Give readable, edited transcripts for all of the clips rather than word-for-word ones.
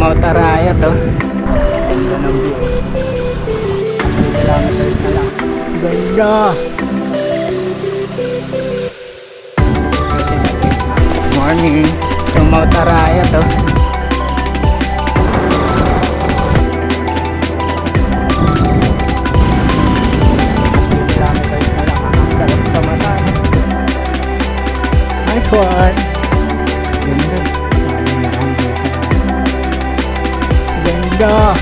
Mount Arayat oh. Ganda ng view. 3 kilometers na lang. Ganda! Morning! Yung Mount Arayat oh. Kilometers na lang. Ang sarap sa mata. Nice one! Ganda! Ganda!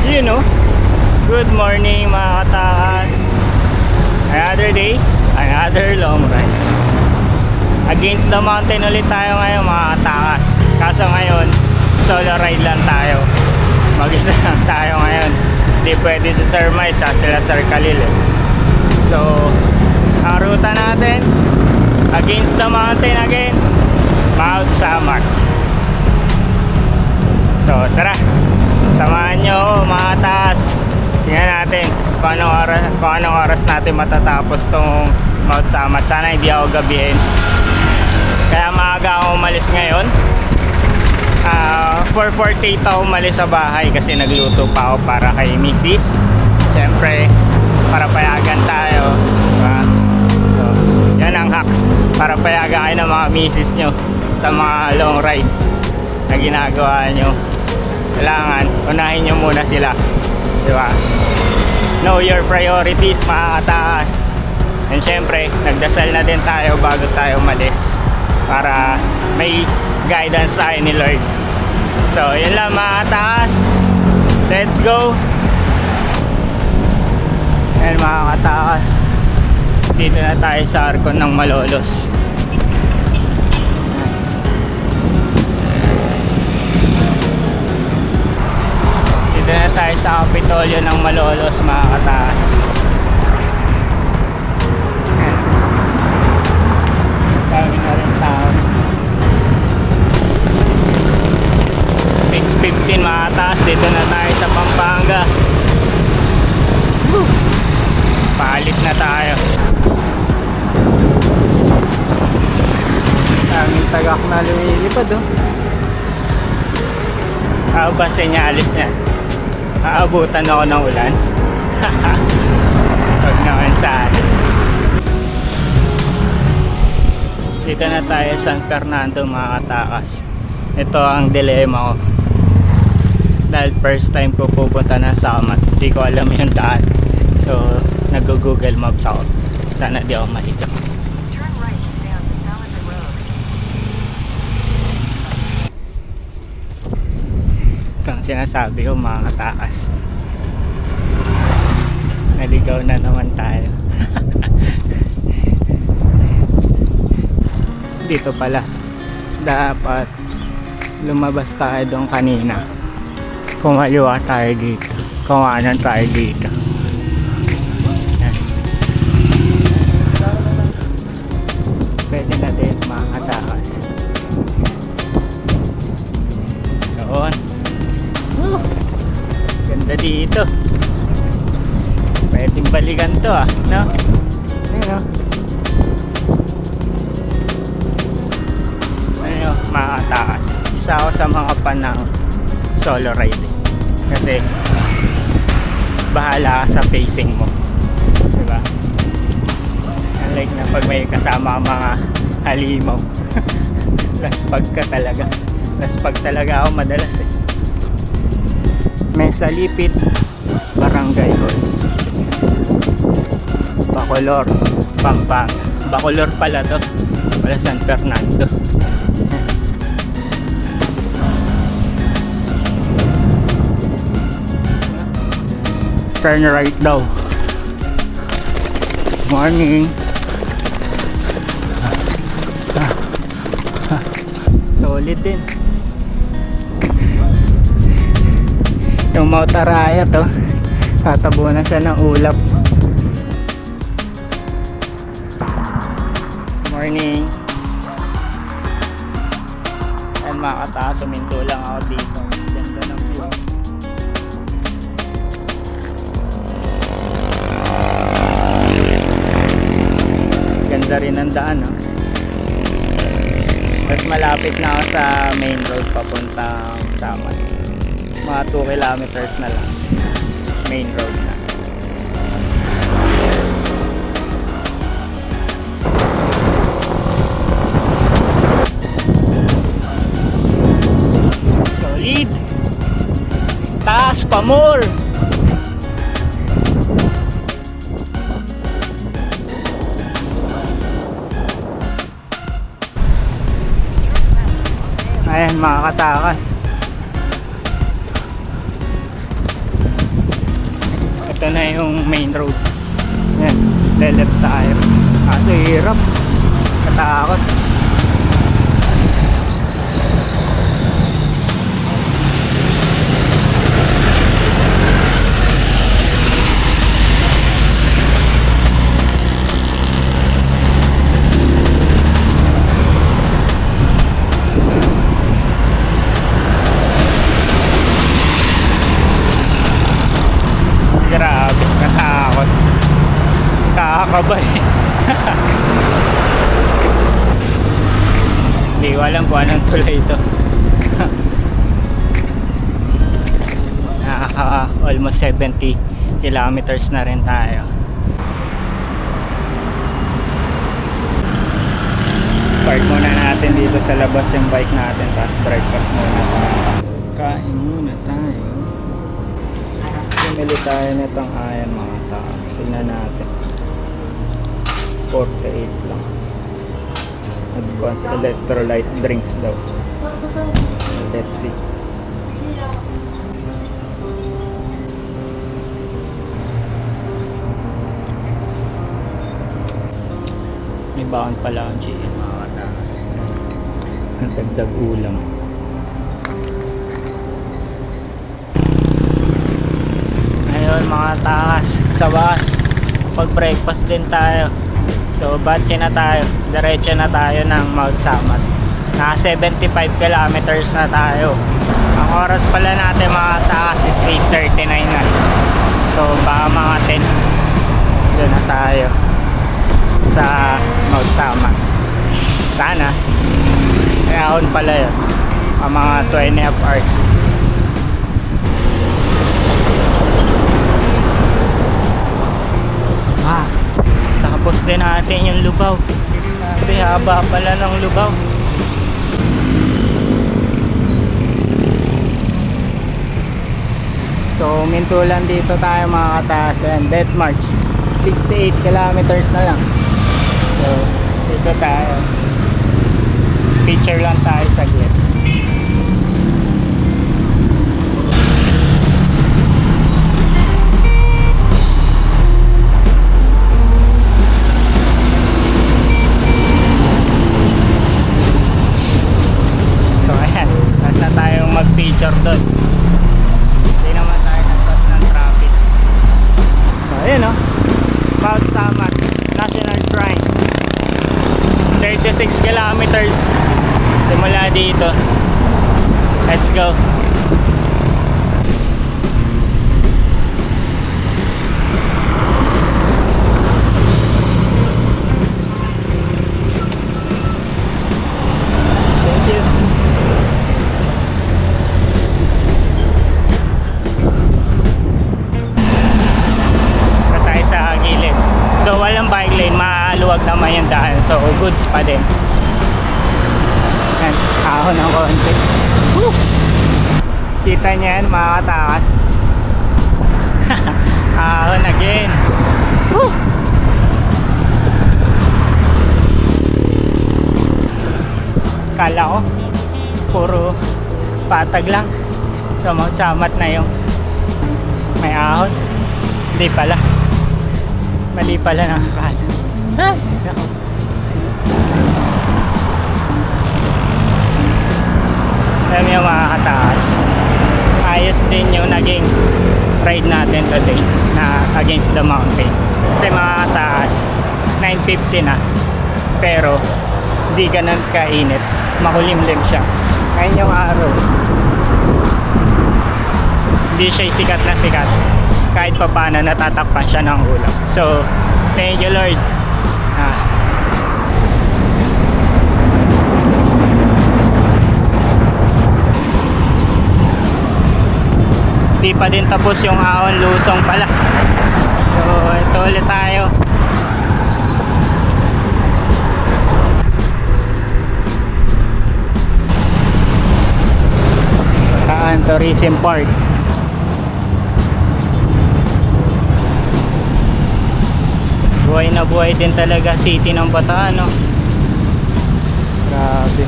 You know, good morning mga katakas. Another day, another long ride. Against the mountain ulit tayo ngayon mga katakas. Kaso ngayon, solo ride lang tayo. Mag-isa lang tayo ngayon. Hindi pwede si Sir Mais at sila Sir Khalil eh. So, ang ruta natin, against the mountain again, Mount Samak. So, tara! Samahan nyo ako mga taas. Tingnan natin kung anong oras natin matatapos tong Mount Samat. Sana hindi ako gabihin. Kaya maaga ako umalis ngayon. 4:48 ako umalis sa bahay kasi nagluto pa ako para kay Mrs. Siyempre, para payagan tayo. Diba? So, yan ang hacks. Para payagan kayo ng mga Mrs. nyo sa mga long ride na ginagawa nyo. Kailangan unahin nyo muna sila, diba? Know your priorities mga kataas. And syempre nagdasal na din tayo bago tayo umalis para may guidance tayo ni Lord. So yun lang mga kataas, let's go. And mga kataas, dito na tayo sa Arcon ng Malolos. Dito na tayo sa Kapitolyo ng Malolos mga kataas. Dami na rin tao. 6:15 mga kataas. Dito na tayo sa Pampanga. Palit na tayo. Daming tagak na lumilipad oh. Ba senyalis niya? Aabutan ako ng ulan. Huwag naman sa atin. Dito na tayo sa San Fernando mga katakas. Ito ang dilema ko. Dahil first time ko pupunta ng Samat, hindi ko alam yung daan. So nag-google maps ako. Sana di ako maligaw. Ito ang sinasabi ko mga katakas. Naligaw na naman tayo. Dito pala dapat lumabas tayo doon kanina. Kumaliwa tayo dito, kumanan tayo dito. Yan. Pwede na din mga katakas. Doon. Ganda dito. Pwedeng balikan to ah, no? Ayun oh. Ayun, mga katakas. Isa ako sa mga fan ng solo ride kasi bahala ka sa pacing mo, diba? Unlike na pag may kasama ang mga halimaw. Laspag ka talaga. Laspag talaga ako madalas eh. Mesa Lipit, Barangay Hall, Bacolor, Pampanga. Bacolor pala to, wala San Fernando. Turn right daw. Morning. Solid din. Yung Mount Arayat to, tatabunan siya ng ulap. Morning. And mga kataas, suminto lang ako dito. Ganda ng view. Ganda rin ang daan, no? Tapos malapit na ako sa main road papuntang Samat. Mga 2 kilometers na lang. Main road na. Solid! Taas pa more! Ayan, mga katakas. Ito na yung main road. Ayan, leleft tayo. Kaso hirap. Katakot. Grabe, katakot. Kakabay. Hindi ko alam kung anong tulay ito. Almost 70 kilometers na rin tayo. Park muna natin dito sa labas yung bike natin, tapos breakfast muna. Kain muna tayo. Bumili tayo nitong ayan mga taas. Tingnan natin. 48 lang. Advanced electrolyte drinks daw. Let's see. May baon pala ang GM mga kataas. Ang dagdag ulam. Ayun mga takas, sa bus pag breakfast din tayo. So batsi na tayo, diretso na tayo ng Mount Samat. Naka 75 kilometers na tayo. Ang oras pala natin mga takas is 8:39 na. So baka mga 10 doon na tayo sa Mount Samat. Sana kaya pala yun, mga 2.5 hours. Tapos din natin yung Lubao. Sabi, haba pala ng Lubao. So, mintulan dito tayo mga kataas. And Death March, 68 kilometers na lang. So, dito tayo. Picture lang tayo saglit. Mag-picture doon. Hindi naman tayo nagpas ng traffic. So ayun o, Mount Samat National Shrine, 36 kilometers simula dito. Let's go. Bike lane, maluwag naman yung daan, so goods pa din. Yan, ahon ng konti. Woo! Kita nyo yan mga katakas. Ahon again. Woo! Kala ko puro patag lang, so Mount Samat na yung may ahon. Hindi pala, mali pala ng akala. Ay, nako. Alam niyo mga kataas, ayos din yung naging ride natin today na against the mountain. Kasi mga kataas, 9:50 na, pero di ganun kainit, makulimlim siya. Ngayon yung araw, hindi siya sikat na sikat, kahit pa paano natatakpan siya ng ulap. So thank you Lord. Di pa din tapos yung Ahon Lusong pala. So ito ulit tayo. Bataan Tourism Park. Buhay na buhay din talaga city ng Bataan, no? Grabe.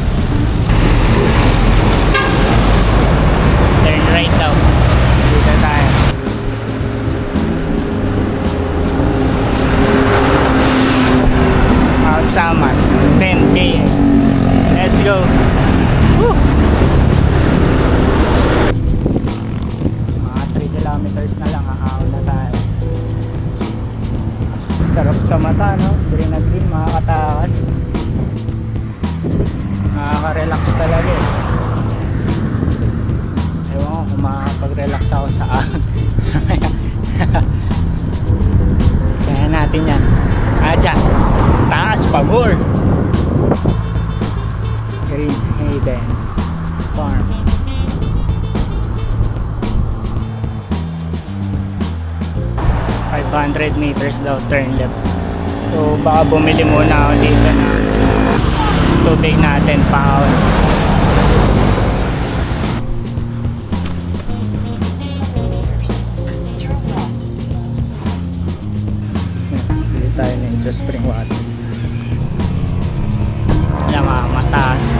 Turn right daw. Dito tayo. Mount Samat 10K. Let's go. Woo! Mga 3 kilometers na lang, aahon na tayo. Sarap sa mata, no? Green na green, makakatakot. Nakaka-relax talaga eh. Ewan ko kung makakapag-relax ako sa ahon. Kaya natin yan. Aja, taas pa more. Green Haven Farm. $500 meters daw turn left. So baka bumili muna ako dito na tubig natin paahon. Bili tayo ng spring water. Alam mo, mataas.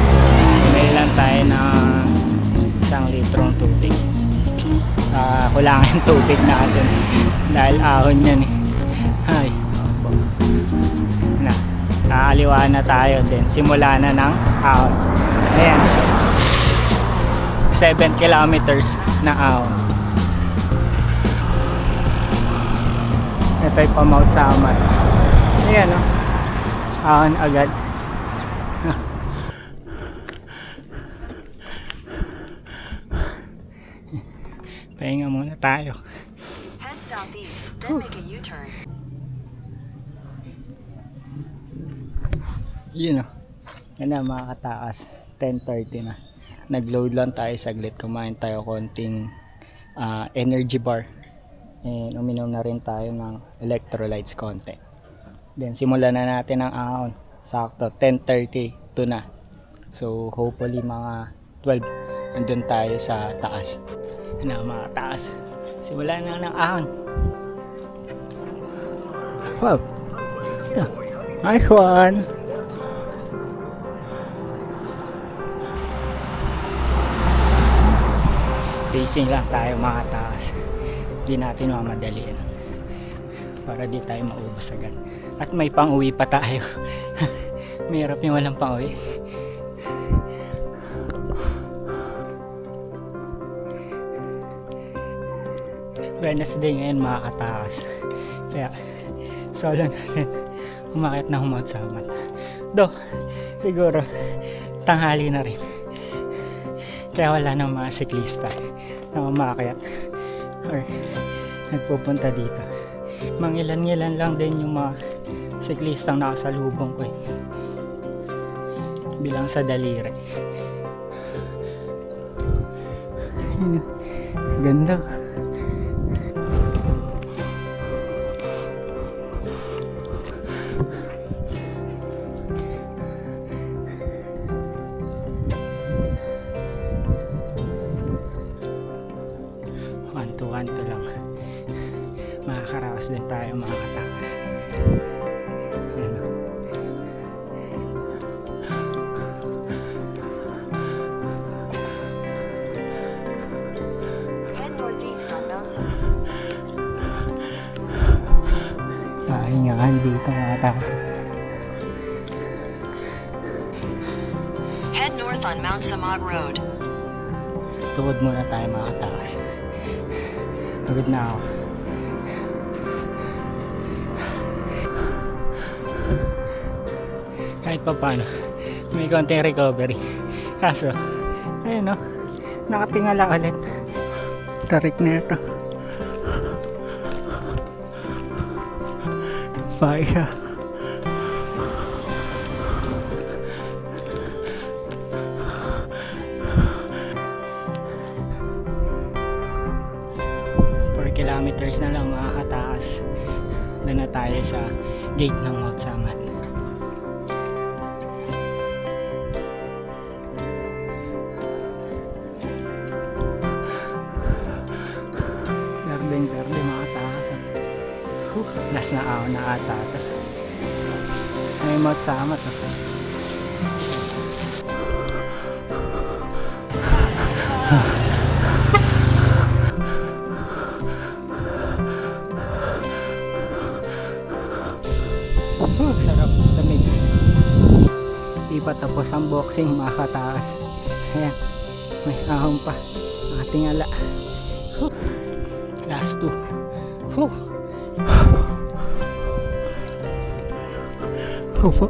Bili lang tayo ng 1 litrong tubig. Kulangan tubig natin dahil ahon yan eh. Ay, na, nakaliwa na tayo din. Simula na ng ahon. Ayan, 7 kilometers na ahon. Ito ay pa Mount Samat. Ayan o, ahon agad. Pahinga muna tayo. Head southeast, then make a U-turn. Yun o. Yan na mga katakas. 10:30 na. Nag-load lang tayo saglit. Kumain tayo konting energy bar. And uminom na rin tayo ng electrolytes konti. Then simulan na natin ang ahon. Sakto 10:30 to na. So hopefully mga 12 andun tayo sa taas. Na mga taas. Simulan na ng ahon. Wow. Yeah. Nice one. Pacing lang tayo mga taas. Hindi natin mamadaliin. Para di tayo maubos agad. At may pang-uwi pa tayo. Mahirap yung walang pang-uwi. Wednesday ngayon mga katakas. Kaya solo natin umakit na Mount Samat. Do, siguro tanghali na rin. Kaya wala nang mga siklista na umakyat or nagpupunta dito. Mangilan-ngilan lang din yung mga siklistang nakasalubong ko eh. Bilang sa daliri. Ganda. Wanto lang. Makakaraos din tayo mga katakas. Ayan. Head northeast on Mount Samat. Pahingahan dito mga katakas. Head north on Mount Samat Road. Tuwod muna tayo mga katakas. Pagod na ako. Kahit pa paano, may konting recovery. Kaso, ayun o, nakatingala ulit. Tarik na ito. Bye. meters na lang mga kataas. Doon na tayo sa gate ng Mount Samat. Gardeng-gardeng mga taas. Last na ako na ata. May Mount Samat. Sarap lamig. Di pa tapos ang boxing mga kataas. Ayan, may ahong pa ating ala. Last 2. Opo.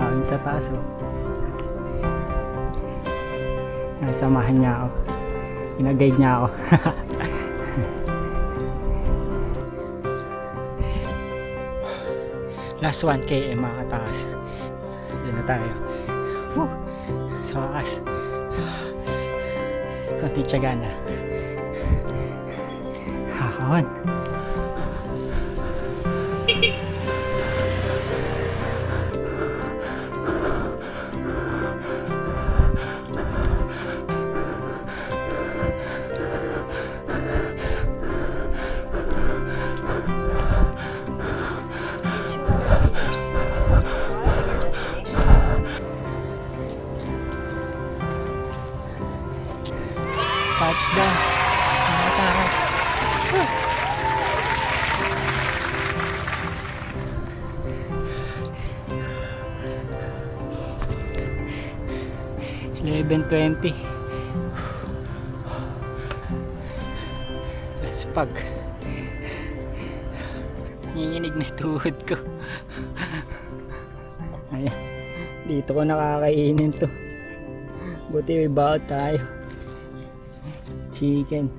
Akin sa taas oh. Samahan niya ako. Pinaguide niya ako. Last 1 km mga kataas. Doon na tayo. Sa wakas. Kunting tiyaga na. Hahon. Touchdown. Nakatakas. 11:20. Let's pag. Nanginginig na tuhod ko. Ayan. Dito ko nakakainin to. Buti may bawat tayo. Chicken.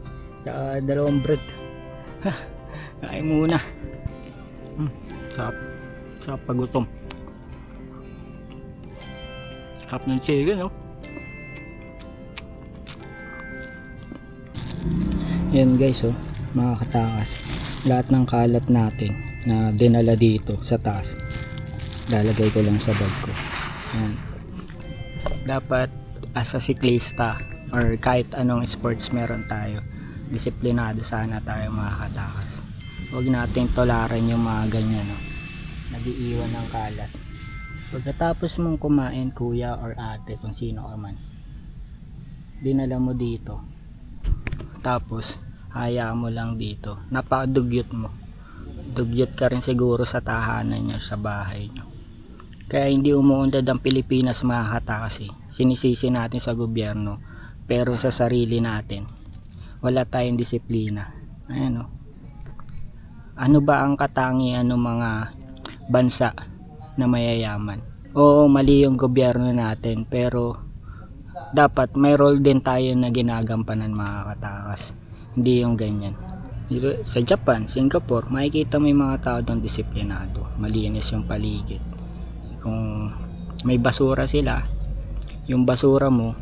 Tsaka 2 bread. Kain muna. Sarap. Sarap pagutom. Sarap ng chicken, no? Yan guys, oh, mga katakas. Lahat ng kalat natin na dinala dito sa taas, lalagay ko lang sa bag ko. Yan. Dapat as a siklista or kahit anong sports meron tayo, disiplinado sana tayo mga katakas. Huwag nating tolaran yung mga ganyan, no? Nag-iiwan ng kalat. Pagkatapos mong kumain, kuya or ate, kung sino ka man, dinala mo dito, tapos hayaan mo lang dito, napakadugyot mo. Dugyot ka rin siguro sa tahanan nyo, sa bahay nyo. Kaya hindi umuunlad ang Pilipinas mga katakas, eh. Sinisisi natin sa gobyerno, pero sa sarili natin wala tayong disiplina. Ayan, oh. Ano ba ang katangian ng mga bansa na mayayaman? Oo, mali yung gobyerno natin, pero dapat may role din tayo na ginagampanan mga katakas. Hindi yung ganyan. Sa Japan, Singapore, makikita mo yung mga tao doon disiplinado, malinis yung paligid. Kung may basura sila, yung basura mo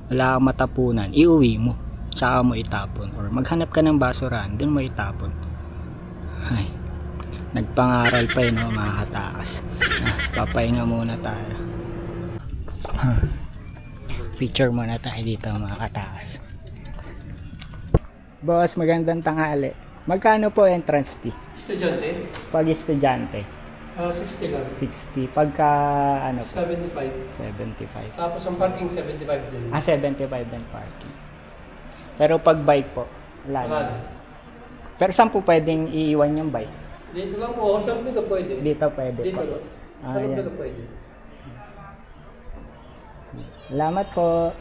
wala kang matapunan, iuwi mo, tsaka mo itapon, or maghanap ka ng basurahan, dun mo itapon. Ay, nagpangaral pa yun, no, mga katakas. Papahinga muna tayo. Picture muna tayo dito mga katakas. Boss, magandang tanghali. Magkano po entrance fee? Estudyante? Pag estudyante? 60 lang. 60. Pagka ano po? 75. 75. Tapos ang parking 75 din. 75 din parking. Pero pag bike po, wala na. Wala. Pero saan po pwedeng iiwan yung bike? Dito lang po. Saan dito pwede? Dito pwede Dito po. lang. Ah, Saan yan. dito pwede? Salamat po.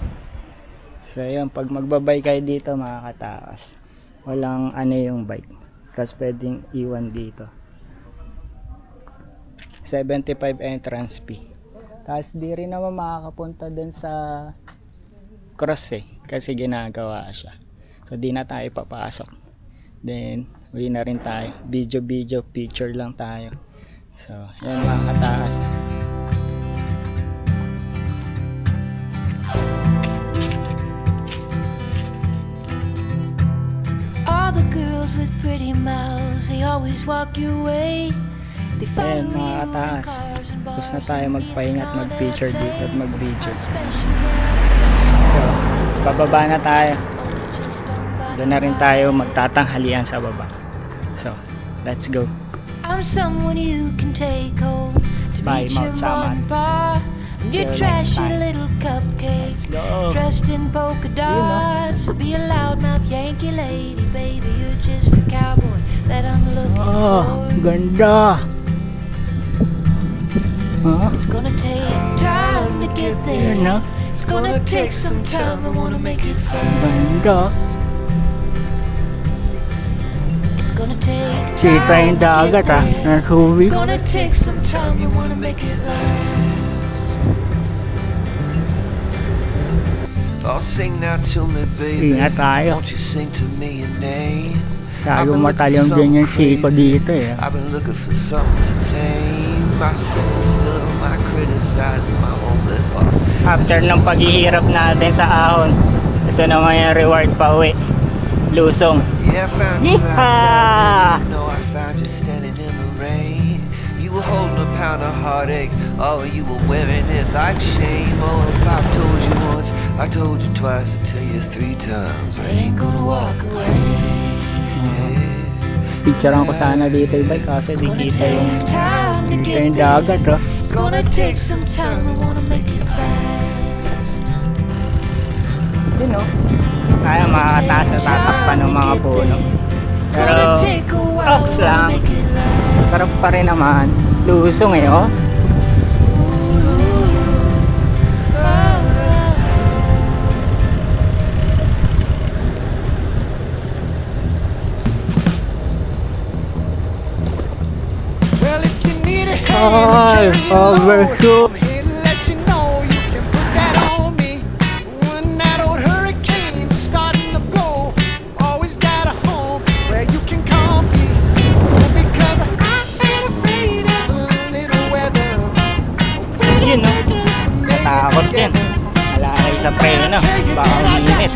So yun, pag magbabay kayo dito mga katakas, walang ano yung bike. Tapos pwedeng iwan dito. 75 entrance fee. Tapos di rin naman makakapunta dun sa cross eh, kasi ginagawa siya. So di na tayo papasok. Then uwi na rin tayo. Video, picture lang tayo. So yan mga katakas. All the girls with pretty mouths, they always walk your way. They follow Ayan, you mga in kataas. cars and Tapos na bars tayo and magpahinga at neon mag-picture dito at lights. mag-video. Special, So, bababa na tayo. just don't Doon na rin tayo magtatanghalian sa baba. So, let's go. I'm someone you can take home to Bye, meet your Mount Saman. morning bar. See Your you next trashy time. little cupcake, Let's go. dressed in polka dots. Be a loudmouth Yankee lady, baby. You're just the cowboy that I'm looking Oh, for. ganda. Huh? It's gonna take time to get there. Yun, no? It's gonna take some time. I wanna make it fast. Ganda. It's gonna take Kita time yung to dagat get ah. there. Nasuwi. It's gonna take some time. You wanna make it last. Oh, sing now to me, baby. Ingat tayo. Won't you sing to me your name? Tayo matalyong din yung siko dito eh. I've been looking for something to tame. My singing still, my criticizing, my hopeless heart. After ng paghihirap natin sa ahon, ito naman yung reward pa uwi. Lusong. Yeah, I found you Yeehaw! outside, baby. No, I found you standing in the rain. You were holding a pound of heartache. Oh, you were wearing it like shame. Oh, if I told you once, I told you twice, I tell you 3 times. I ain't gonna walk away. Picturean ko sana dito yung bike kasi di Gonna kita yung take time to dito get yung there. dagat oh. It's gonna take some time. I wanna make it fast. Yun oh. Kaya makakataas na tatakpan ng mga puno. It's Pero gonna take a while. ox I wanna lang. make it last. Sarap pa rin naman. Lusong eh oh. Well, if you need a Ay, hand to carry a overshoot. load, I'm here to let you know you can put that on me. When that old hurricane is starting to blow, always got a home where you can come be. Because I ain't afraid of a little weather. Yun oh. Natakot yan. Alalay sa preno. Baka uminit.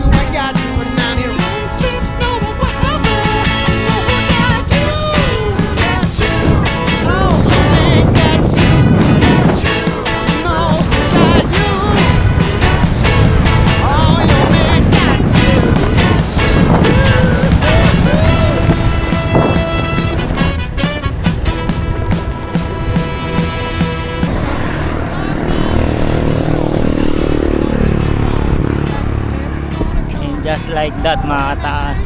And just like that mga kataas,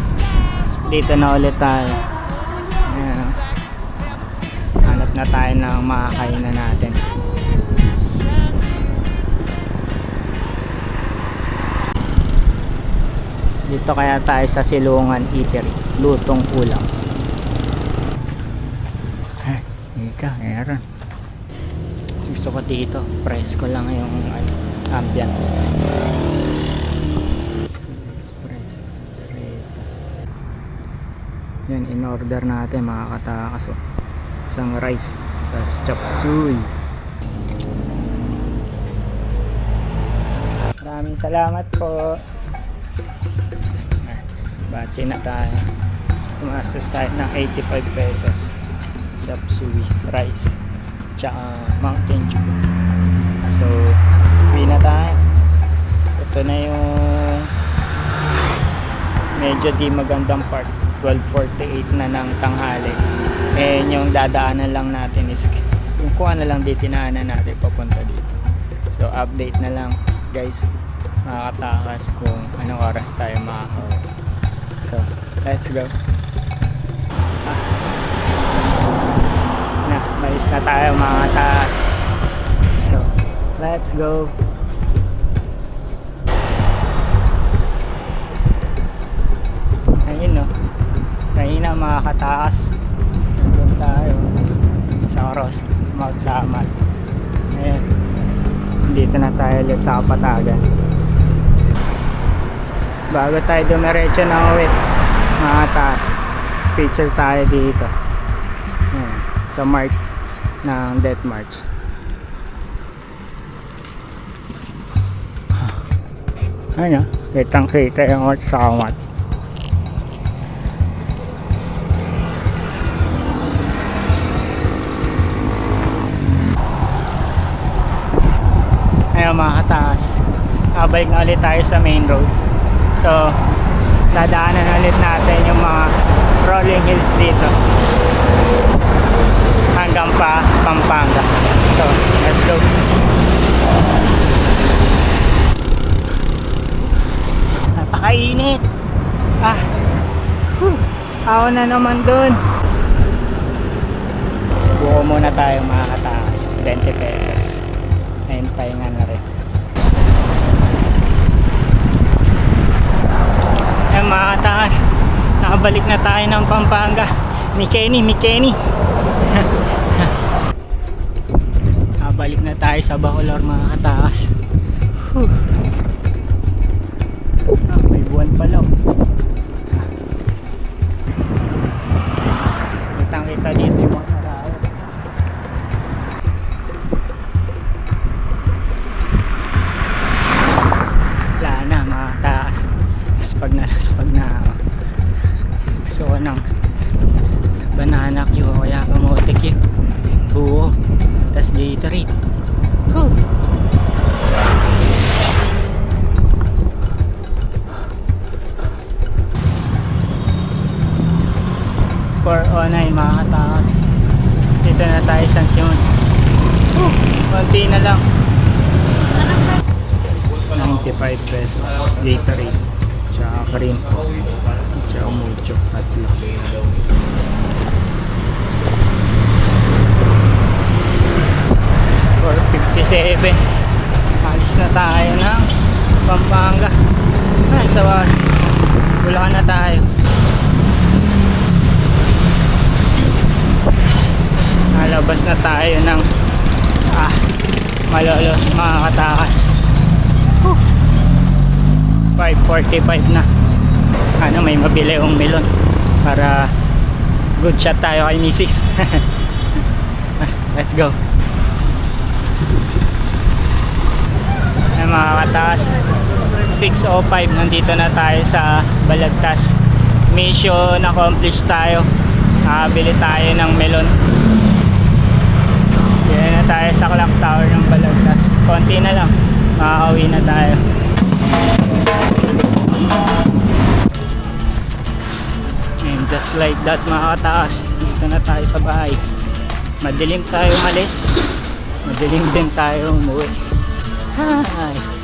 dito na ulit tayo. Ayan, oh. Hanap na tayo ng makakainan natin. Dito kaya tayo sa Silungan Eatery, lutong ulam. Ay, ika, meron. Gusto ko dito, presko lang yung ambience. Express Reta. Yan, in order natin mga katakas oh. Isang rice, tapos chop suey. Maraming salamat po. Batsi na tayo. Tumastas tayo ng 85 pesos. Chop suey, rice, tsaka Mountain Dew. So, uwi na tayo. Ito na yung medyo di magandang part. 12:48 na ng tanghali. And yung dadaanan lang natin is yung kung ano lang ditinaanan natin papunta dito. So, update na lang guys, makakatakas kung anong oras tayo makakauwi. So, let's go. Na, malis na tayo mga taas. So, let's go. Ayun no. Kanina mga kataas. Doon tayo sa Oros, Mount Saman. Ayun. Dito na tayo ulit sa Kapatagan. Bago tayo dumiretso ng uwi mga taas, picture tayo dito. Ayan, sa mark ng Death March. Ano, kitang kita yung samat. Ayun mga kataas, balik na ulit tayo sa main road. So dadaanan ulit natin yung mga rolling hills dito hanggang pa Pampanga. So let's go. Napakainit. Ako na naman dun. Buko muna tayo mga kataas, 20 pesos. Ayun, pahinga na rin. Ayun mga kataas, nakabalik na tayo ng Pampanga. Mikeni. Nakabalik na tayo sa Bacolor mga kataas. May buwan pala. Kitang kita dito yung mga karao. Wala na mga kataas. Laspag na ako. Gusto ko ng banana Q o kaya kamote Q. Buo. Tas Gatorade. Whew. 409 mga kataas. Dito na tayo San Simon. Konti na lang. 95 pesos Gatorade tsaka cream tsaka mucho at lang. 457. Alis na tayo ng Pampanga. Ay, sa wakas Bulacan na tayo. Nalabas na tayo ng Malolos mga katakas. 5:45 na. May mabili yung melon para good shot tayo kay Mrs. Let's go. Mga katakas, 6:05 nandito na tayo sa Balagtas. Mission accomplished tayo. Bili tayo ng melon. Yan na tayo sa clock tower ng Balagtas. Konti na lang, makakauwi na tayo. And just like that mga kataas, dito na tayo sa bahay. Madilim tayo umalis, madilim din tayo umuwi. Hi!